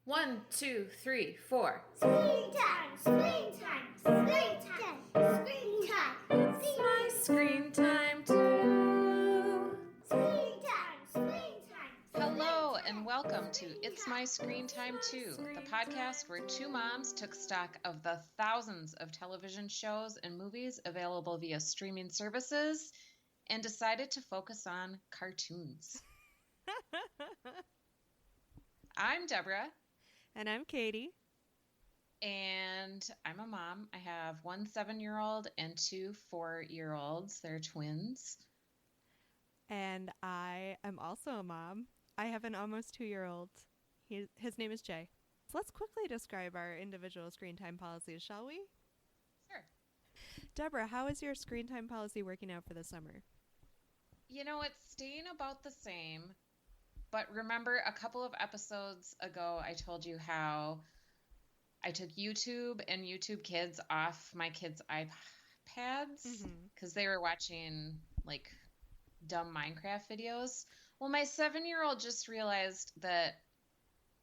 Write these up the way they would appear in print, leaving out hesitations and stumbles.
1, 2, 3, 4. Screen time, screen time, screen time, screen time. It's my screen time too. Screen time, screen time. Hello and welcome to It's My Screen Time Too, the podcast where two moms took stock of the thousands of television shows and movies available via streaming services and decided to focus on cartoons. I'm Deborah. And I'm Katie. And I'm a mom. I have one 7-year-old and two 4-year-olds. They're twins. And I am also a mom. I have an almost 2-year-old. His name is Jay. So let's quickly describe our individual screen time policies, shall we? Sure. Deborah, how is your screen time policy working out for the summer? You know, it's staying about the same. But remember a couple of episodes ago, I told you how I took YouTube and YouTube Kids off my kids' iPads because they were watching like dumb Minecraft videos. Well, my 7-year-old just realized that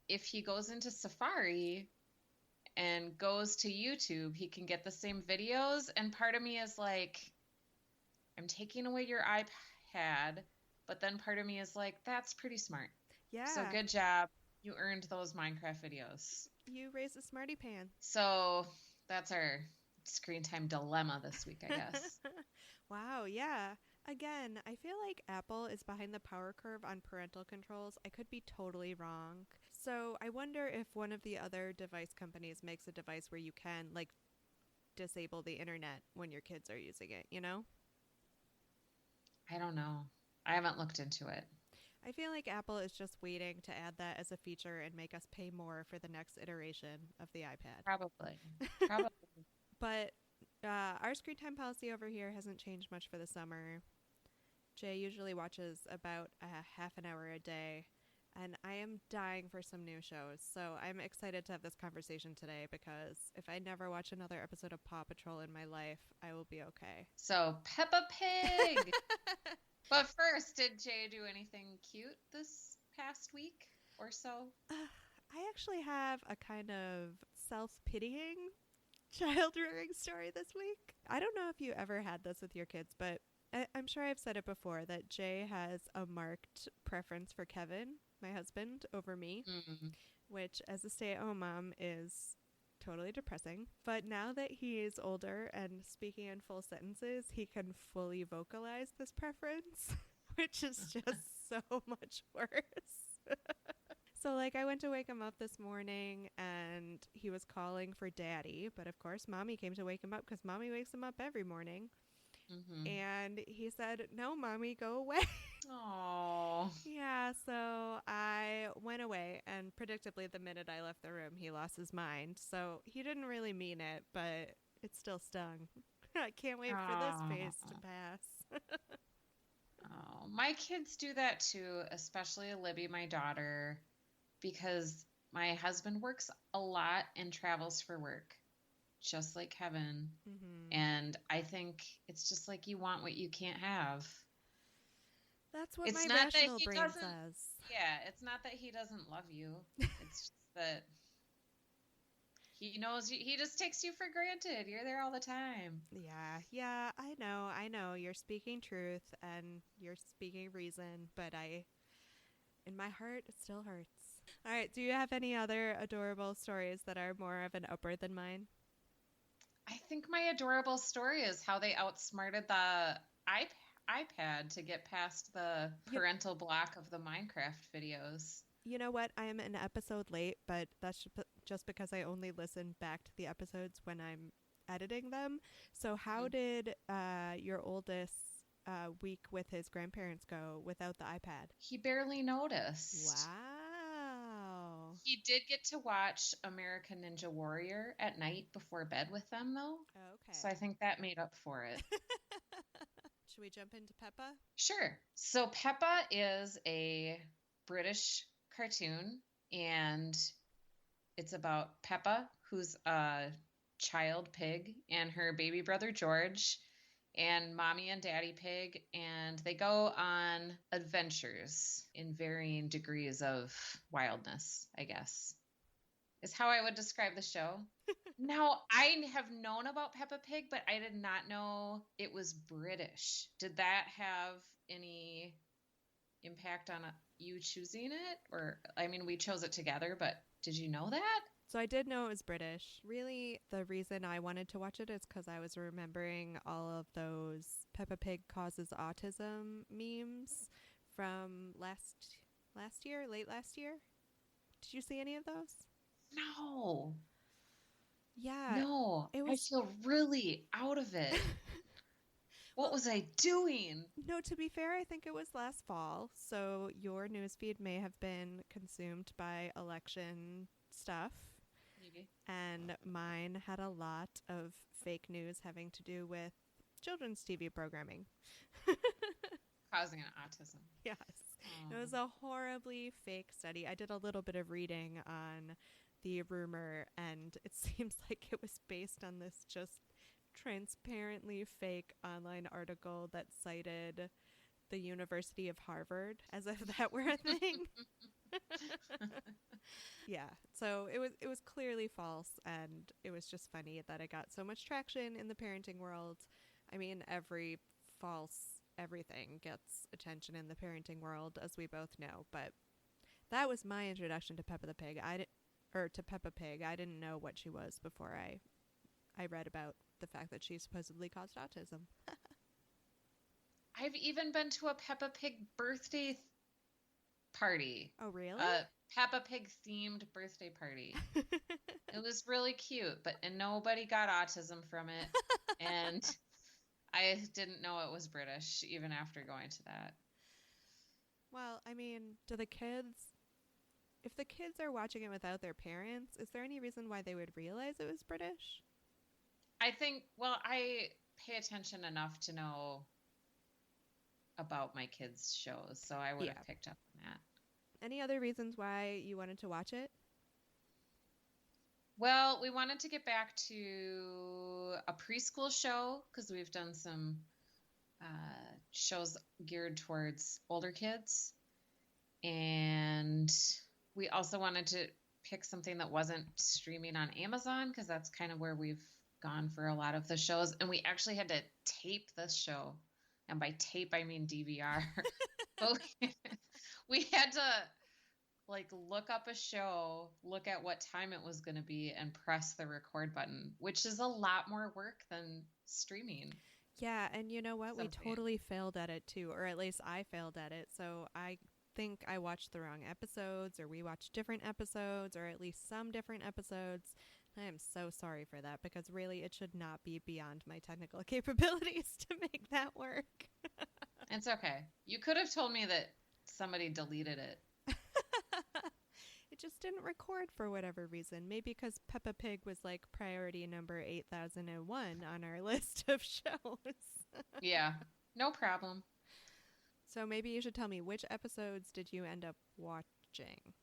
if he goes into Safari and goes to YouTube, he can get the same videos. And part of me is like, I'm taking away your iPad. But then part of me is like, that's pretty smart. Yeah. So good job. You earned those Minecraft videos. You raised a smarty pan. So that's our screen time dilemma this week, I guess. Wow, yeah. Again, I feel like Apple is behind the power curve on parental controls. I could be totally wrong. So I wonder if one of the other device companies makes a device where you can, like, disable the internet when your kids are using it, you know? I don't know. I haven't looked into it. I feel like Apple is just waiting to add that as a feature and make us pay more for the next iteration of the iPad. Probably. But our screen time policy over here hasn't changed much for the summer. Jay usually watches about a half an hour a day, and I am dying for some new shows. So I'm excited to have this conversation today because if I never watch another episode of Paw Patrol in my life, I will be okay. So Peppa Pig! But first, did Jay do anything cute this past week or so? I actually have a kind of self-pitying child-rearing story this week. I don't know if you ever had this with your kids, but I'm sure I've said it before that Jay has a marked preference for Kevin, my husband, over me, which as a stay-at-home mom is totally depressing. But now that he is older and speaking in full sentences, he can fully vocalize this preference, which is just so much worse. So, like, I went to wake him up this morning, and he was calling for Daddy. But, of course, Mommy came to wake him up because Mommy wakes him up every morning. And he said, "No, Mommy, go away." Aww. Yeah, so I went away, and predictably, the minute I left the room, he lost his mind. So he didn't really mean it, but it still stung. I can't wait for this phase to pass. Oh, my kids do that too, especially Libby, my daughter, because my husband works a lot and travels for work, just like Kevin. And I think it's just like you want what you can't have. That's what It's my not that rational he brain doesn't- says. Yeah, it's not that he doesn't love you. It's just that he knows you, he just takes you for granted. You're there all the time. Yeah, I know. You're speaking truth and you're speaking reason, but in my heart, it still hurts. All right, do you have any other adorable stories that are more of an upward than mine? I think my adorable story is how they outsmarted the iPad to get past the parental block of the Minecraft videos. You know what? I am an episode late, but that's just because I only listen back to the episodes when I'm editing them. So how did your oldest week with his grandparents go without the iPad? He barely noticed. Wow. He did get to watch American Ninja Warrior at night before bed with them, though. Okay. So I think that made up for it. Should we jump into Peppa? Sure. So Peppa is a British cartoon, and it's about Peppa, who's a child pig, and her baby brother George, and Mommy and Daddy Pig, and they go on adventures in varying degrees of wildness, I guess. is how I would describe the show. Now, I have known about Peppa Pig, but I did not know it was British. Did that have any impact on you choosing it? Or, I mean, we chose it together, but did you know that? So I did know it was British. Really, the reason I wanted to watch it is because I was remembering all of those Peppa Pig causes autism memes from last year, late last year. Did you see any of those? No, Yeah, no. it I was. feel really out of it. What Well, was I doing? no, to be fair, I think it was last fall. So your newsfeed may have been consumed by election stuff. Maybe. And mine had a lot of fake news having to do with children's TV programming. Causing an autism. Yes. It was a horribly fake study. I did a little bit of reading on the rumor, and it seems like it was based on this just transparently fake online article that cited the University of Harvard as if that were a thing. Yeah. So it was clearly false, and it was just funny that it got so much traction in the parenting world. I mean, every false everything gets attention in the parenting world, as we both know, but that was my introduction to Peppa the Pig. To Peppa Pig. I didn't know what she was before I read about the fact that she supposedly caused autism. I've even been to a Peppa Pig birthday party. Oh, really? A Peppa Pig themed birthday party. It was really cute, and nobody got autism from it. And I didn't know it was British even after going to that. Well, I mean, if the kids are watching it without their parents, is there any reason why they would realize it was British? I think, well, I pay attention enough to know about my kids' shows, so I would have picked up on that. Any other reasons why you wanted to watch it? Well, we wanted to get back to a preschool show because we've done some shows geared towards older kids. And we also wanted to pick something that wasn't streaming on Amazon because that's kind of where we've gone for a lot of the shows. And we actually had to tape this show. And by tape, I mean DVR. But we had to look up a show, look at what time it was going to be, and press the record button, which is a lot more work than streaming. Yeah, and you know what? We totally failed at it too, or at least I failed at it. So I think I watched the wrong episodes, or we watched different episodes, or at least some different episodes. I am so sorry for that because really it should not be beyond my technical capabilities to make that work. It's okay. You could have told me that somebody deleted it. It just didn't record for whatever reason. Maybe because Peppa Pig was like priority number 8001 on our list of shows. Yeah, no problem. So maybe you should tell me, which episodes did you end up watching?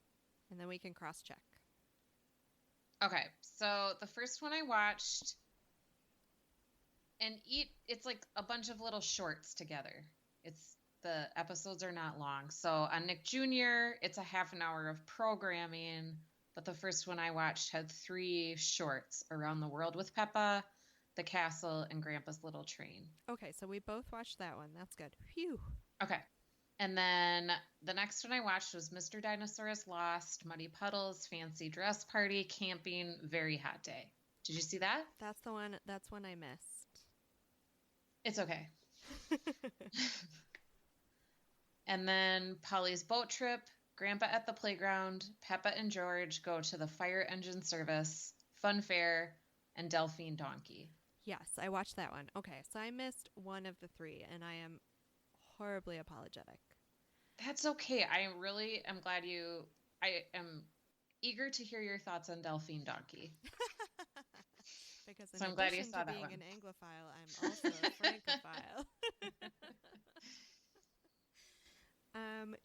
And then we can cross-check. Okay, so the first one I watched, and it's like a bunch of little shorts together. The episodes are not long. So on Nick Jr., it's a half an hour of programming, but the first one I watched had 3 shorts: Around the World with Peppa, The Castle, and Grandpa's Little Train. Okay, so we both watched that one. That's good. Phew. Okay. And then the next one I watched was Mr. Dinosaur is Lost, Muddy Puddles, Fancy Dress Party, Camping, Very Hot Day. Did you see that? That's the one. That's one I missed. It's okay. And then Polly's Boat Trip, Grandpa at the Playground, Peppa and George Go to the Fire Engine Service, Fun Fair, and Delphine Donkey. Yes, I watched that one. Okay, so I missed one of the 3, and I am horribly apologetic. That's okay. I really am glad I am eager to hear your thoughts on Delphine Donkey. Because so I'm glad you saw that being one. an Anglophile, I'm also a Francophile.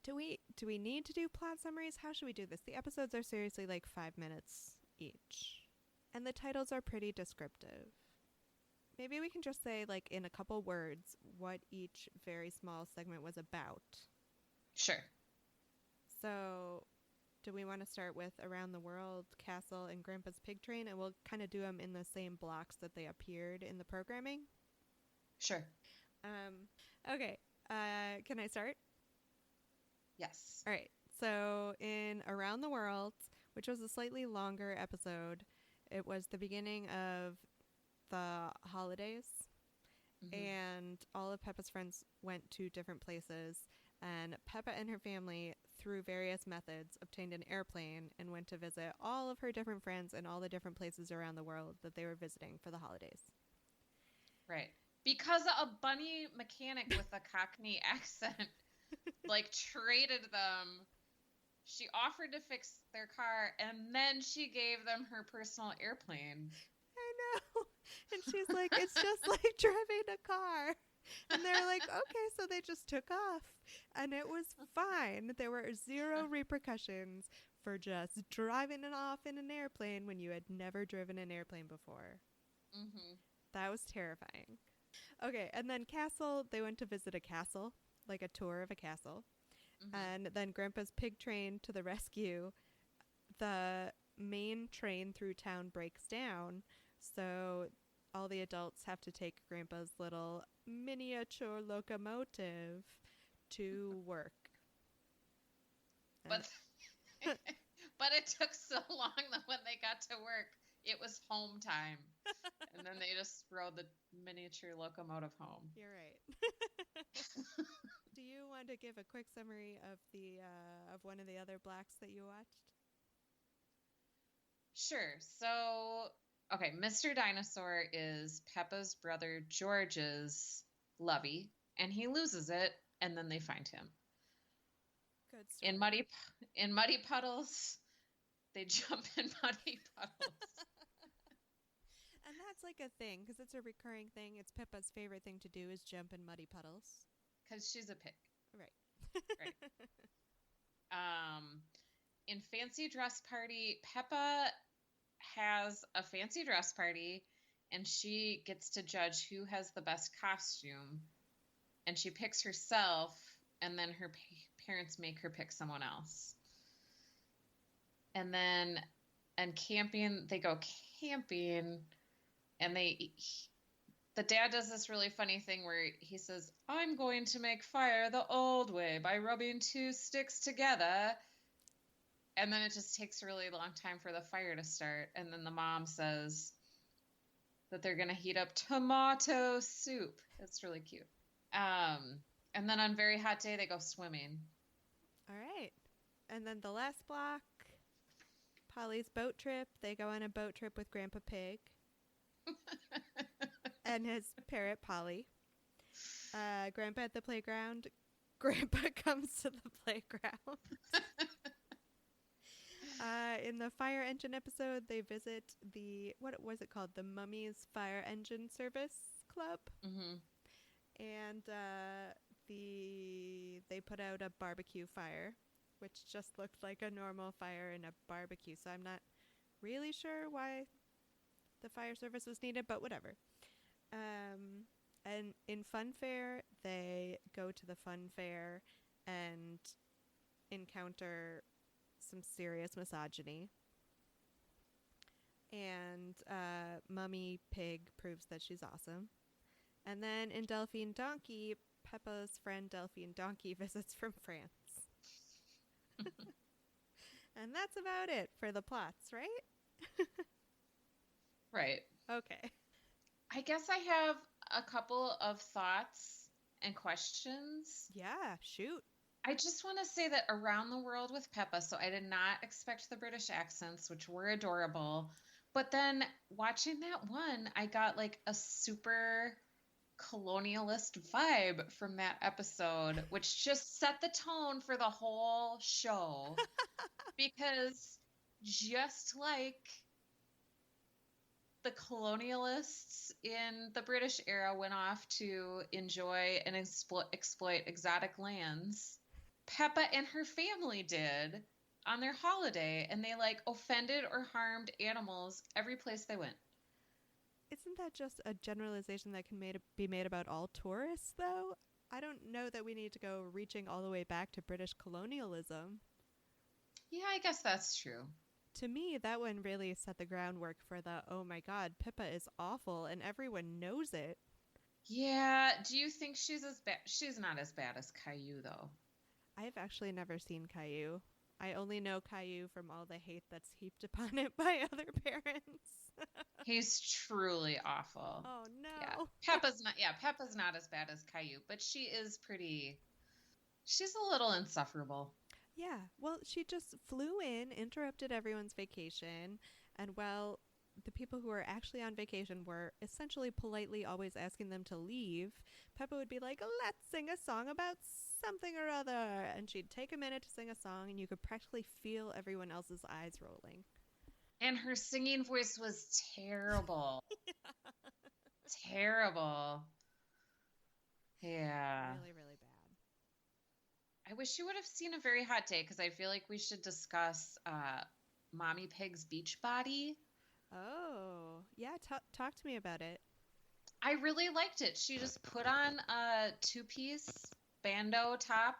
Do we need to do plot summaries? How should we do this? The episodes are seriously like 5 minutes each, and the titles are pretty descriptive. Maybe we can just say, like, in a couple words, what each very small segment was about. Sure. So, do we want to start with Around the World, Castle, and Grandpa's Pig Train? And we'll kind of do them in the same blocks that they appeared in the programming. Sure. Okay. Can I start? Yes. All right. So in Around the World, which was a slightly longer episode, it was the beginning of the holidays, and all of Peppa's friends went to different places, and Peppa and her family, through various methods, obtained an airplane and went to visit all of her different friends in all the different places around the world that they were visiting for the holidays. Right. Because a bunny mechanic with a Cockney accent like traded them. She offered to fix their car, and then she gave them her personal airplane. I know. And she's like, it's just like driving a car. And they're like, okay, so they just took off. And it was fine. There were zero repercussions for just driving it off in an airplane when you had never driven an airplane before. That was terrifying. Okay, and then Castle, they went to visit a castle, like a tour of a castle. And then Grandpa's Pig Train to the rescue. The main train through town breaks down, so all the adults have to take Grandpa's little miniature locomotive to work. But but it took so long that when they got to work, it was home time. And then they just rode the miniature locomotive home. You're right. Do you want to give a quick summary of the of one of the other blocks that you watched? Sure. So, okay, Mr. Dinosaur is Peppa's brother George's lovey, and he loses it, and then they find him. Good story. In muddy puddles, they jump in muddy puddles. And that's like a thing, because it's a recurring thing. It's Peppa's favorite thing to do is jump in muddy puddles. Because she's a pig. Right. Right. In Fancy Dress Party, Peppa has a fancy dress party, and she gets to judge who has the best costume. And she picks herself, and then her parents make her pick someone else. And then, and camping, they go camping, and the dad does this really funny thing where he says, I'm going to make fire the old way by rubbing two sticks together. And then it just takes a really long time for the fire to start. And then the mom says that they're going to heat up tomato soup. It's really cute. And then on Very Hot Day, they go swimming. All right. And then the last block, Polly's boat trip. They go on a boat trip with Grandpa Pig. And his parrot, Polly. Grandpa at the playground. Grandpa comes to the playground. In the fire engine episode, they visit what was it called? The Mummy's Fire Engine Service Club. And they put out a barbecue fire, which just looked like a normal fire in a barbecue. So I'm not really sure why the fire service was needed, but whatever. And in Fun Fair, they go to the Fun Fair and encounter some serious misogyny. And Mummy Pig proves that she's awesome. And then in Delphine Donkey, Peppa's friend Delphine Donkey visits from France. And that's about it for the plots, right? Right. Okay. I guess I have a couple of thoughts and questions. Yeah, shoot. I just want to say that Around the World with Peppa, so I did not expect the British accents, which were adorable. But then watching that one, I got like a super colonialist vibe from that episode, which just set the tone for the whole show. Because just like the colonialists in the British era went off to enjoy and exploit exotic lands, Peppa and her family did on their holiday, and they like offended or harmed animals every place they went. Isn't that just a generalization that can be made about all tourists, though? I don't know that we need to go reaching all the way back to British colonialism. Yeah, I guess that's true. To me, that one really set the groundwork for the, oh my god, Pippa is awful and everyone knows it. Yeah, do you think she's as bad? She's not as bad as Caillou, though. I've actually never seen Caillou. I only know Caillou from all the hate that's heaped upon it by other parents. He's truly awful. Oh Yeah, no. Peppa's not as bad as Caillou, but she is pretty. She's a little insufferable. Yeah, well, she just flew in, interrupted everyone's vacation, and while the people who were actually on vacation were essentially politely always asking them to leave, Peppa would be like, let's sing a song about something or other. And she'd take a minute to sing a song, and you could practically feel everyone else's eyes rolling. And her singing voice was terrible. Terrible. Yeah. Really, really bad. I wish you would have seen A Very Hot Day because I feel like we should discuss Mommy Pig's beach body. Oh, yeah, talk to me about it. I really liked it. She just put on a two-piece bandeau top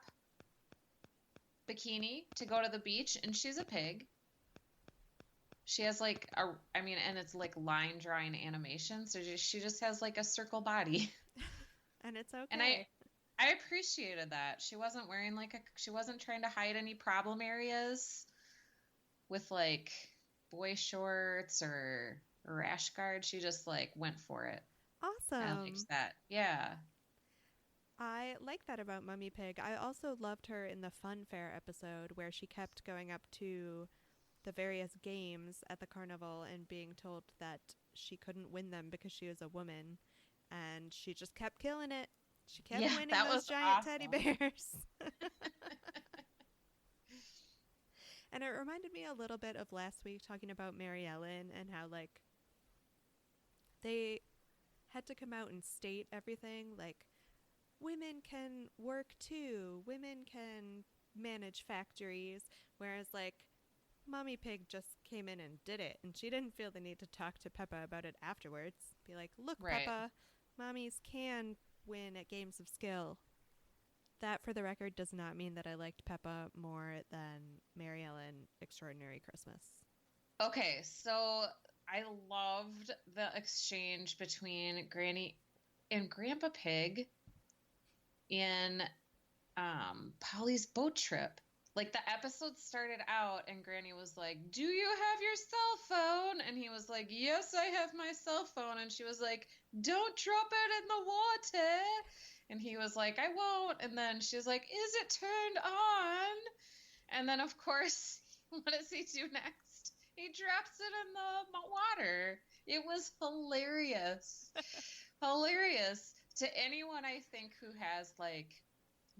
bikini to go to the beach, and she's a pig. She has and it's like line drawing animation, so she just has like a circle body. And it's okay. And I appreciated that. She wasn't wearing she wasn't trying to hide any problem areas with like boy shorts or rash guard. She just like went for it. Awesome. I liked that. Yeah. I like that about Mummy Pig. I also loved her in the Fun Fair episode where she kept going up to the various games at the carnival and being told that she couldn't win them because she was a woman. And she just kept killing it. She kept winning those giant teddy bears. And it reminded me a little bit of last week talking about Mary Ellen and how, like, they had to come out and state everything. Like, women can work too. Women can manage factories. Whereas, like, Mommy Pig just came in and did it. And she didn't feel the need to talk to Peppa about it afterwards. Be like, look, Right. Peppa, mommies can win at games of skill. That, for the record, does not mean that I liked Peppa more than Mary Ellen Extraordinary Christmas. Okay, so I loved the exchange between Granny and Grandpa Pig in Polly's boat trip. Like, the episode started out and Granny was like, do you have your cell phone? And he was like, yes, I have my cell phone. And she was like, don't drop it in the water. And he was like, I won't. And then she was like, is it turned on? And then, of course, what does he do next? He drops it in the water. It was hilarious. Hilarious to anyone, I think, who has, like,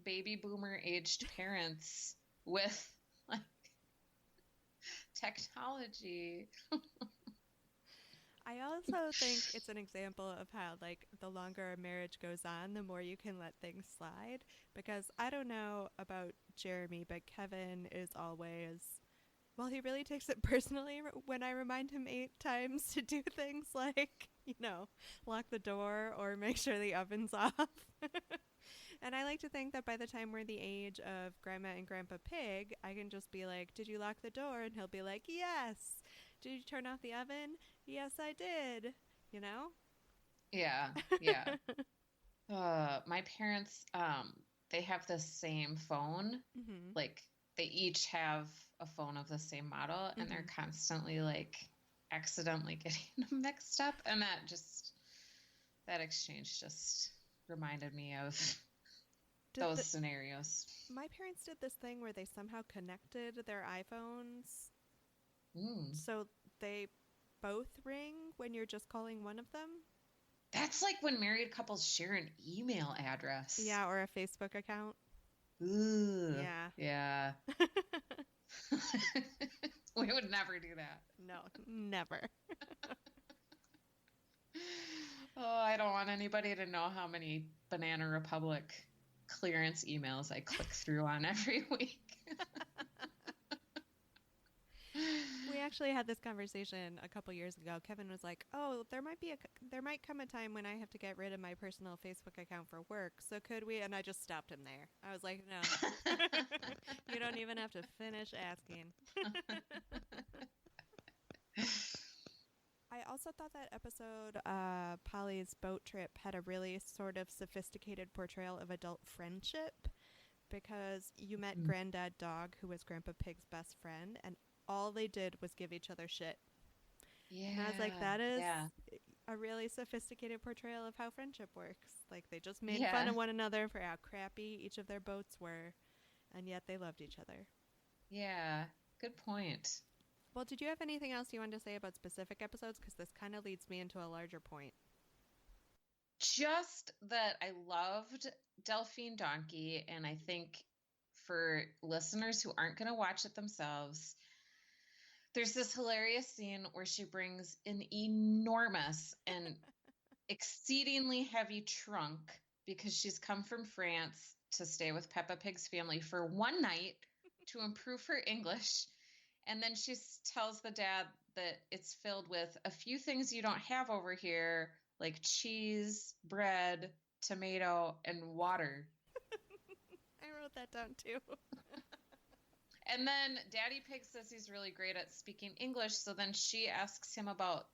baby boomer aged parents with, like, technology. I also think it's an example of how, like, the longer a marriage goes on, the more you can let things slide. Because I don't know about Jeremy, but Kevin is always, well, he really takes it personally when I remind him 8 times to do things like, lock the door or make sure the oven's off. And I like to think that by the time we're the age of Grandma and Grandpa Pig, I can just be like, did you lock the door? And he'll be like, yes. Did you turn off the oven? Yes, I did. You know? Yeah, yeah. My parents, they have the same phone. Mm-hmm. Like, they each have a phone of the same model, and they're constantly, like, accidentally getting them mixed up. And that exchange just reminded me of those scenarios. My parents did this thing where they somehow connected their iPhones. So they both ring when you're just calling one of them. That's like when married couples share an email address. Yeah, or a Facebook account. Ooh. Yeah. Yeah. We would never do that. No, never. Oh, I don't want anybody to know how many Banana Republic clearance emails I click through on every week. We actually had this conversation a couple years ago. Kevin was like, "Oh, there might come a time when I have to get rid of my personal Facebook account for work. So could we?" And I just stopped him there. I was like, "No, you don't even have to finish asking." I also thought that episode, Polly's boat trip, had a really sort of sophisticated portrayal of adult friendship, because you met Granddad Dog, who was Grandpa Pig's best friend, and all they did was give each other shit. Yeah. And I was like, that is a really sophisticated portrayal of how friendship works. Like, they just made fun of one another for how crappy each of their boats were, and yet they loved each other. Yeah. Good point. Well, did you have anything else you wanted to say about specific episodes? Because this kind of leads me into a larger point. Just that I loved Delphine Donkey, and I think for listeners who aren't going to watch it themselves, there's this hilarious scene where she brings an enormous and exceedingly heavy trunk because she's come from France to stay with Peppa Pig's family for one night to improve her English. And then she tells the dad that it's filled with a few things you don't have over here, like cheese, bread, tomato, and water. I wrote that down too. And then Daddy Pig says he's really great at speaking English, so then she asks him about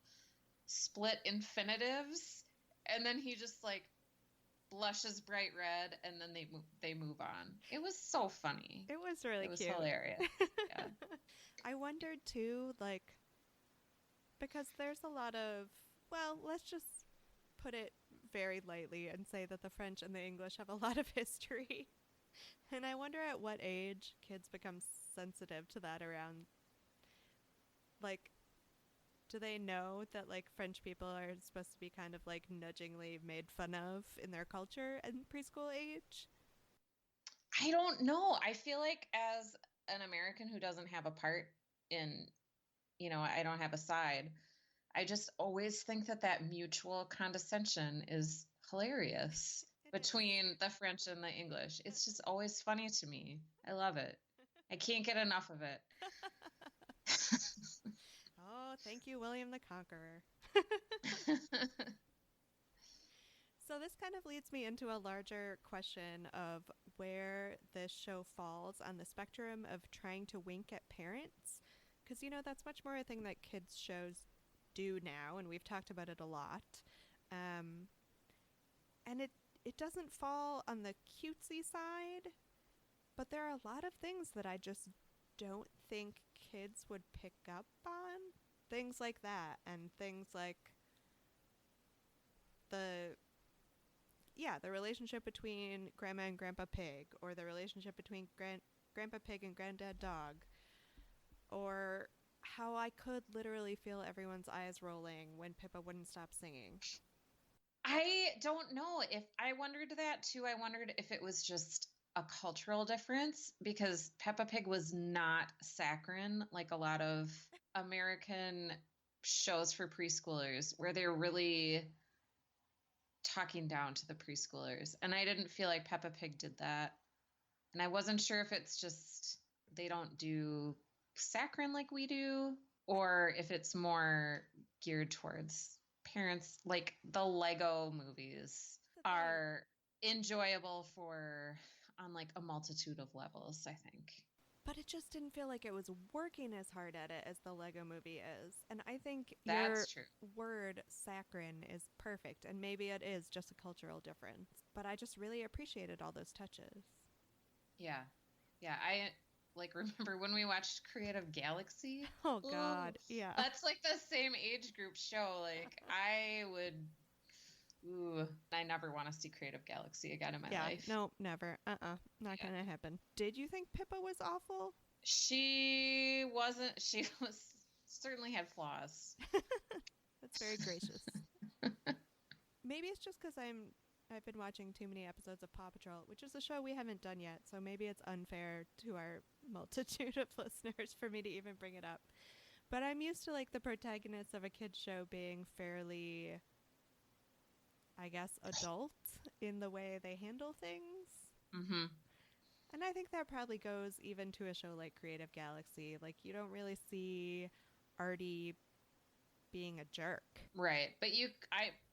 split infinitives, and then he just like blushes bright red, and then they move on. It was so funny. It was really cute. It was hilarious. Yeah. I wondered too, like, because there's a lot of, well, let's just put it very lightly and say that the French and the English have a lot of history. And I wonder at what age kids become sensitive to that around, like, do they know that, like, French people are supposed to be kind of, like, nudgingly made fun of in their culture in preschool age? I don't know. I feel like as an American who doesn't have a part in, I don't have a side, I just always think that mutual condescension is hilarious between the French and the English. It's just always funny to me. I love it. I can't get enough of it. Oh, thank you, William the Conqueror. So this kind of leads me into a larger question of where this show falls on the spectrum of trying to wink at parents. Because, that's much more a thing that kids' shows do now, and we've talked about it a lot. And it doesn't fall on the cutesy side, but there are a lot of things that I just don't think kids would pick up on. Things like that, and things like the relationship between Grandma and Grandpa Pig, or the relationship between Grandpa Pig and Granddad Dog, or how I could literally feel everyone's eyes rolling when Pippa wouldn't stop singing. I don't know. If I wondered that too, I wondered if it was just a cultural difference, because Peppa Pig was not saccharine like a lot of American shows for preschoolers, where they're really talking down to the preschoolers. And I didn't feel like Peppa Pig did that. And I wasn't sure if it's just they don't do saccharine like we do, or if it's more geared towards parents. Like the Lego movies are enjoyable on like a multitude of levels, I think. But it just didn't feel like it was working as hard at it as the Lego movie is. And I think That's true. Word saccharine is perfect. And maybe it is just a cultural difference. But I just really appreciated all those touches. Yeah. Yeah. I remember when we watched Creative Galaxy. Oh, God. Yeah. That's like the same age group show. Like I never want to see Creative Galaxy again in my life. No, never. Not gonna happen. Did you think Pippa was awful? She wasn't. She certainly had flaws. That's very gracious. Maybe it's just because I've been watching too many episodes of Paw Patrol, which is a show we haven't done yet, so maybe it's unfair to our multitude of listeners for me to even bring it up. But I'm used to, like, the protagonists of a kid's show being fairly, I guess, adult in the way they handle things. Mm-hmm. And I think that probably goes even to a show like Creative Galaxy. Like, you don't really see Artie being a jerk. Right. But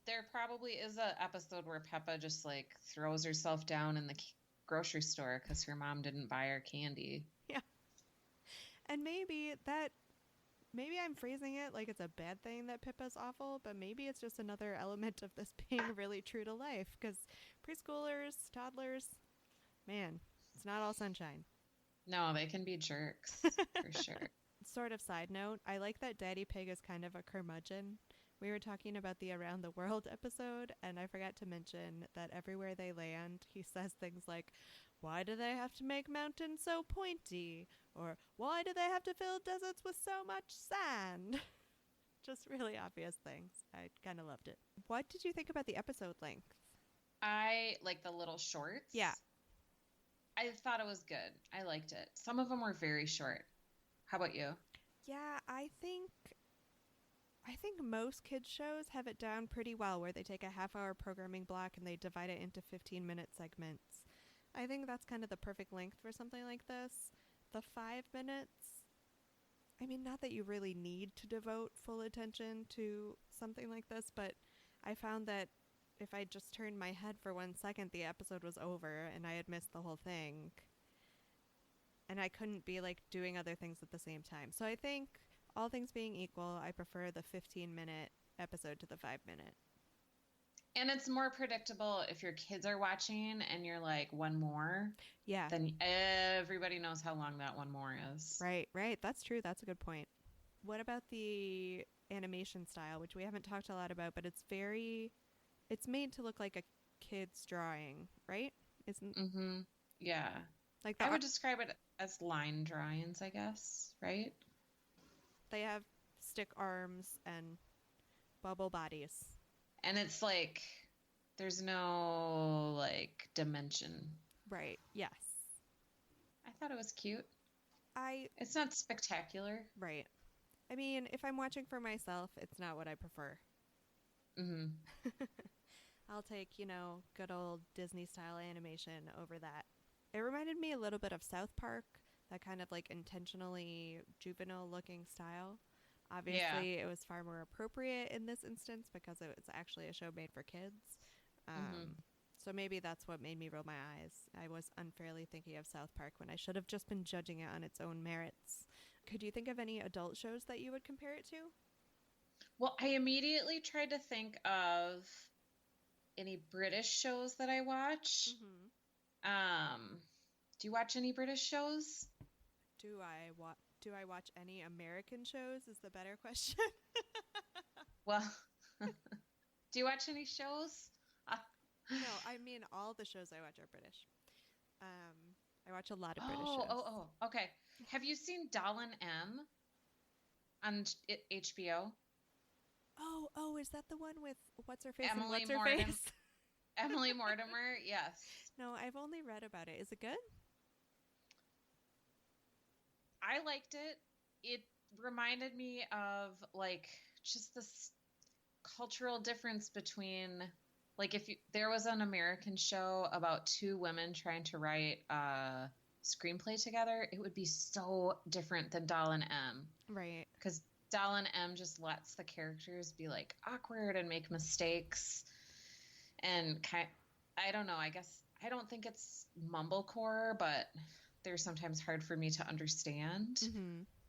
there probably is a episode where Peppa just like throws herself down in the grocery store because her mom didn't buy her candy. Yeah. And maybe I'm phrasing it like it's a bad thing that Pippa's awful, but maybe it's just another element of this being really true to life, because preschoolers, toddlers, man, it's not all sunshine. No, they can be jerks for sure. Sort of side note, I like that Daddy Pig is kind of a curmudgeon. We were talking about the Around the World episode, and I forgot to mention that everywhere they land, he says things like, "Why do they have to make mountains so pointy?" Or, "Why do they have to fill deserts with so much sand?" Just really obvious things. I kind of loved it. What did you think about the episode length? I like the little shorts. Yeah. I thought it was good. I liked it. Some of them were very short. How about you? Yeah, I think most kids shows have it down pretty well, where they take a half-hour programming block and they divide it into 15-minute segments. I think that's kind of the perfect length for something like this. The 5 minutes, I mean, not that you really need to devote full attention to something like this, but I found that if I just turned my head for 1 second, the episode was over and I had missed the whole thing. And I couldn't be like doing other things at the same time. So I think, all things being equal, I prefer the 15-minute episode to the 5-minute. And it's more predictable if your kids are watching and you're like, one more. Yeah. Then everybody knows how long that one more is. Right. That's true. That's a good point. What about the animation style, which we haven't talked a lot about, but it's made to look like a kid's drawing, right? Isn't? Mm-hmm. Yeah. Like I would describe it as line drawings, I guess, right? They have stick arms and bubble bodies. And it's like, there's no, like, dimension. Right, yes. I thought it was cute. I It's not spectacular. Right. I mean, if I'm watching for myself, it's not what I prefer. Mm-hmm. I'll take, good old Disney-style animation over that. It reminded me a little bit of South Park, that kind of, like, intentionally juvenile-looking style. Obviously, It was far more appropriate in this instance because it was actually a show made for kids. So maybe that's what made me roll my eyes. I was unfairly thinking of South Park when I should have just been judging it on its own merits. Could you think of any adult shows that you would compare it to? Well, I immediately tried to think of any British shows that I watch. Mm-hmm. Do you watch any British shows? Do I watch any American shows is the better question. Well, do you watch any shows? No, I mean all the shows I watch are British. I watch a lot of British shows. Oh, okay. Have you seen Dolan M on HBO? Oh, is that the one with what's her face Emily and what's her Mortimer. face? Emily Mortimer, yes. No, I've only read about it. Is it good? I liked it. It reminded me of like just this cultural difference between like there was an American show about two women trying to write a screenplay together, it would be so different than Dolan M. Right. Because Dolan M just lets the characters be like awkward and make mistakes and I don't know, I guess I don't think it's mumblecore, but they're sometimes hard for me to understand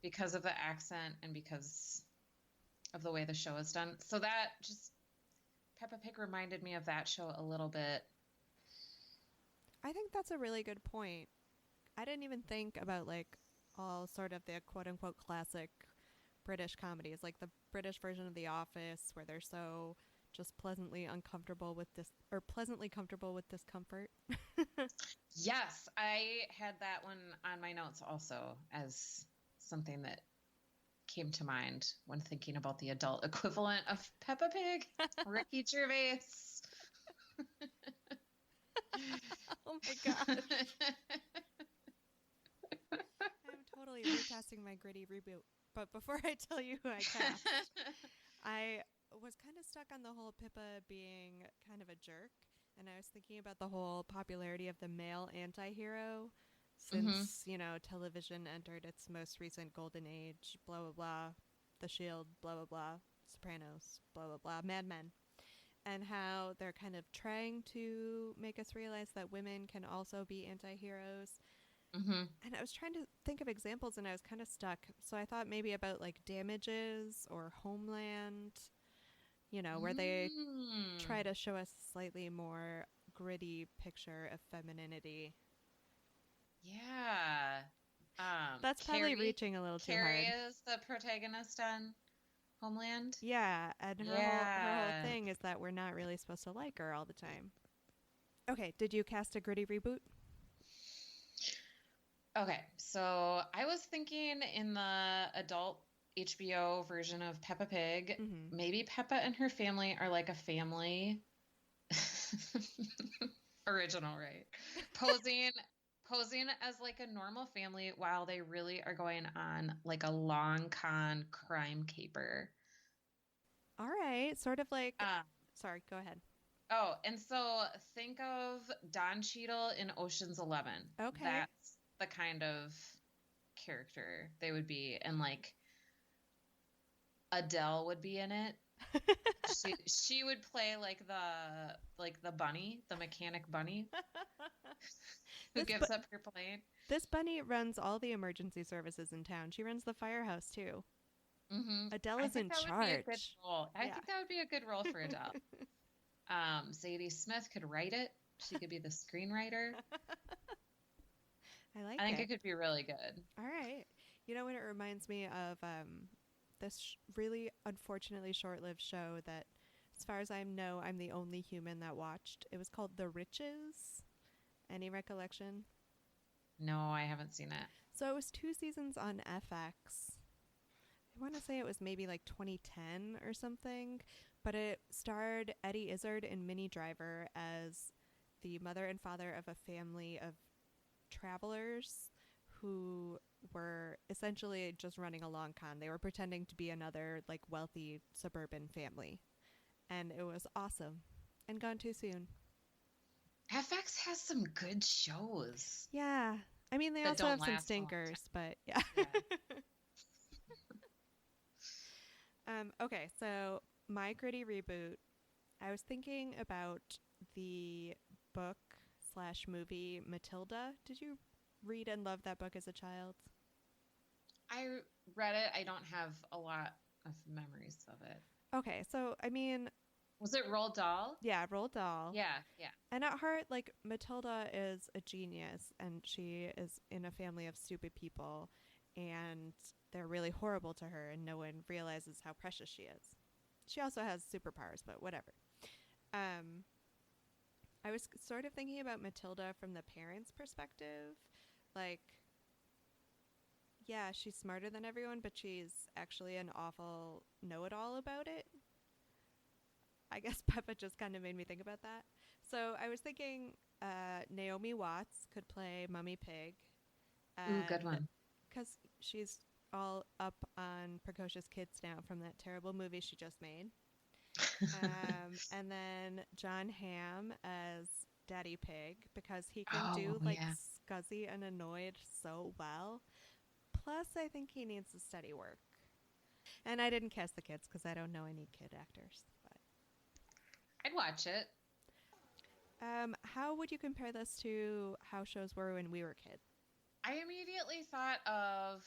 because of the accent and because of the way the show is done. So that just Peppa Pig reminded me of that show a little bit. I think that's a really good point. I didn't even think about like all sort of the quote unquote classic British comedies, like the British version of The Office, where they're so just pleasantly uncomfortable with pleasantly comfortable with discomfort. Yes, I had that one on my notes also as something that came to mind when thinking about the adult equivalent of Peppa Pig, Ricky Gervais. Oh my god. I'm totally recasting my gritty reboot. But before I tell you who I cast, I was kind of stuck on the whole Pippa being kind of a jerk. And I was thinking about the whole popularity of the male anti-hero since, television entered its most recent golden age, blah, blah, blah, The Shield, blah, blah, blah, Sopranos, blah, blah, blah, Mad Men, and how they're kind of trying to make us realize that women can also be anti-heroes. Mm-hmm. And I was trying to think of examples and I was kind of stuck. So I thought maybe about like Damages or Homeland, where they try to show us a slightly more gritty picture of femininity. Yeah. That's probably reaching a little too hard. Carrie is the protagonist on Homeland. Yeah, and her whole thing is that we're not really supposed to like her all the time. Okay, did you cast a gritty reboot? Okay, so I was thinking in the adult HBO version of Peppa Pig, maybe Peppa and her family are like a family. Original, right? Posing as like a normal family while they really are going on like a long con crime caper. All right, sort of like sorry, go ahead. Oh, and so think of Don Cheadle in Ocean's 11. Okay. That's the kind of character they would be, and like Adele would be in it. she would play like the bunny, the mechanic bunny who gives up her plane. This bunny runs all the emergency services in town. She runs the firehouse too. Mm-hmm. Adele is in charge. I think that would be a good role for Adele. Zadie Smith could write it. She could be the screenwriter. I think it could be really good. All right. You know what it reminds me of? This really unfortunately short-lived show that, as far as I know, I'm the only human that watched. It was called The Riches. Any recollection? No, I haven't seen it. So it was 2 seasons on FX. I want to say it was maybe like 2010 or something, but it starred Eddie Izzard and Minnie Driver as the mother and father of a family of travelers who were essentially just running a long con. They were pretending to be another like wealthy suburban family, and it was awesome and gone too soon. FX has some good shows. Yeah. I mean, they also have some stinkers, but yeah. Okay, so my gritty reboot, I was thinking about the book/movie Matilda. Did you read and love that book as a child? I read it. I don't have a lot of memories of it. Okay, so I mean, was it Roald Dahl? Yeah, Roald Dahl. Yeah. And at heart, like, Matilda is a genius, and she is in a family of stupid people, and they're really horrible to her, and no one realizes how precious she is. She also has superpowers, but whatever. I was sort of thinking about Matilda from the parents' perspective. Like, yeah, she's smarter than everyone, but she's actually an awful know-it-all about it. I guess Peppa just kind of made me think about that. So I was thinking Naomi Watts could play Mummy Pig. Ooh, good one. Because she's all up on precocious kids now from that terrible movie she just made. And then John Hamm as Daddy Pig, because he can do scuzzy and annoyed so well. Plus, I think he needs to study work. And I didn't cast the kids because I don't know any kid actors. But I'd watch it. How would you compare this to how shows were when we were kids? I immediately thought of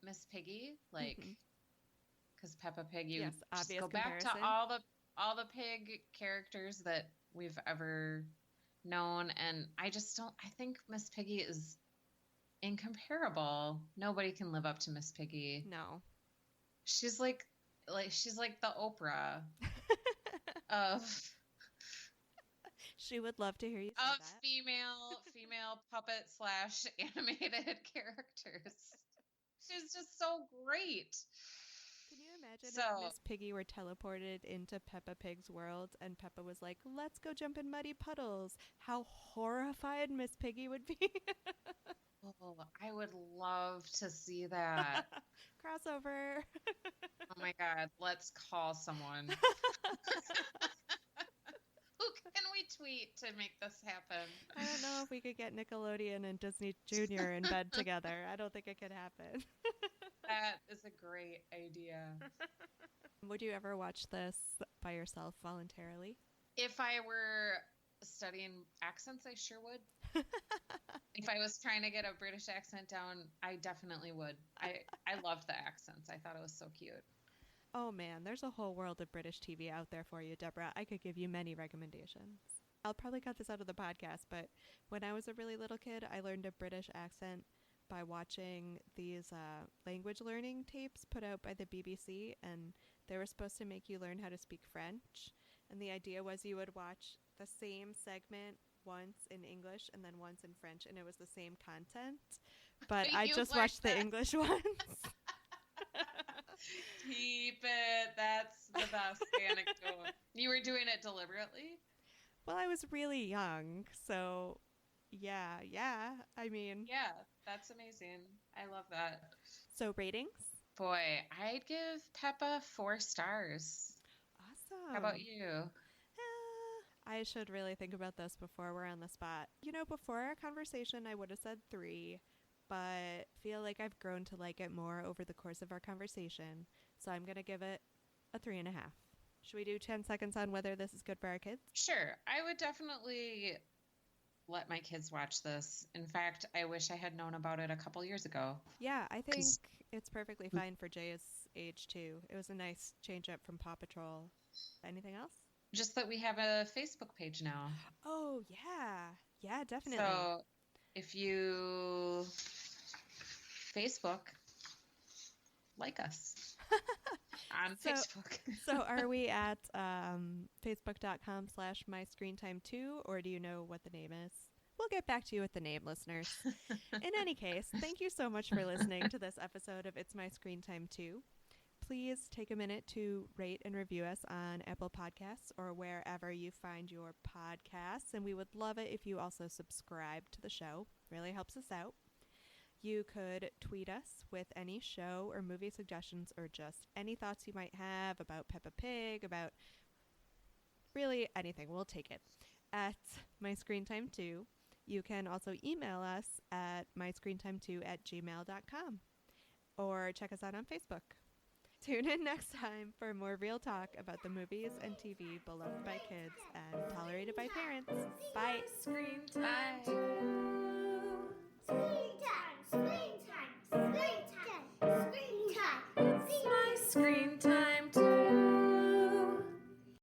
Miss Piggy, like, because Peppa Pig. You just go comparison. back to all the pig characters that we've ever known, and I just don't. I think Miss Piggy is incomparable. Nobody can live up to Miss Piggy. No, she's like the Oprah of. She would love to hear you say of that. female puppet / animated characters. She's just so great. Can you imagine if Miss Piggy were teleported into Peppa Pig's world and Peppa was like, let's go jump in muddy puddles? How horrified Miss Piggy would be. Oh, I would love to see that. Crossover. Oh my God, let's call someone. Who can we tweet to make this happen? I don't know if we could get Nickelodeon and Disney Junior in bed together. I don't think it could happen. That is a great idea. Would you ever watch this by yourself voluntarily? If I were studying accents, I sure would. If I was trying to get a British accent down, I definitely would. I loved the accents. I thought it was so cute. Oh man, there's a whole world of British TV out there for you, Deborah. I could give you many recommendations. I'll probably cut this out of the podcast, but when I was a really little kid, I learned a British accent by watching these language learning tapes put out by the BBC, and they were supposed to make you learn how to speak French. And the idea was you would watch the same segment once in English and then once in French, and it was the same content. But I You just learned watched the that. English ones. Keep it. That's the best anecdote. You were doing it deliberately? Well, I was really young, so yeah. I mean, Yeah, that's amazing. I love that. so ratings? Boy, I'd give Peppa 4 stars. Awesome. How about you? I should really think about this before we're on the spot. Before our conversation, I would have said 3, but feel like I've grown to like it more over the course of our conversation, so I'm going to give it a 3.5. Should we do 10 seconds on whether this is good for our kids? Sure. I would definitely let my kids watch this. In fact, I wish I had known about it a couple years ago. Yeah, I think 'Cause- it's perfectly fine for Jay's age, too. It was a nice change up from Paw Patrol. Anything else? Just that we have a Facebook page now. Oh, yeah. Yeah, definitely. So if you Facebook, like us on So- Facebook. So are we at facebook.com/myscreentime2, or do you know what the name is? We'll get back to you with the name, listeners. In any case, thank you so much for listening to this episode of It's My Screen Time 2. Please take a minute to rate and review us on Apple Podcasts or wherever you find your podcasts. And we would love it if you also subscribe to the show. Really helps us out. You could tweet us with any show or movie suggestions or just any thoughts you might have about Peppa Pig, about really anything. We'll take it. At myscreentime2. You can also email us at myscreentime2@gmail.com or check us out on Facebook. Tune in next time for more real talk about the movies and TV beloved by kids and tolerated by parents. Bye. Screen Bye. time.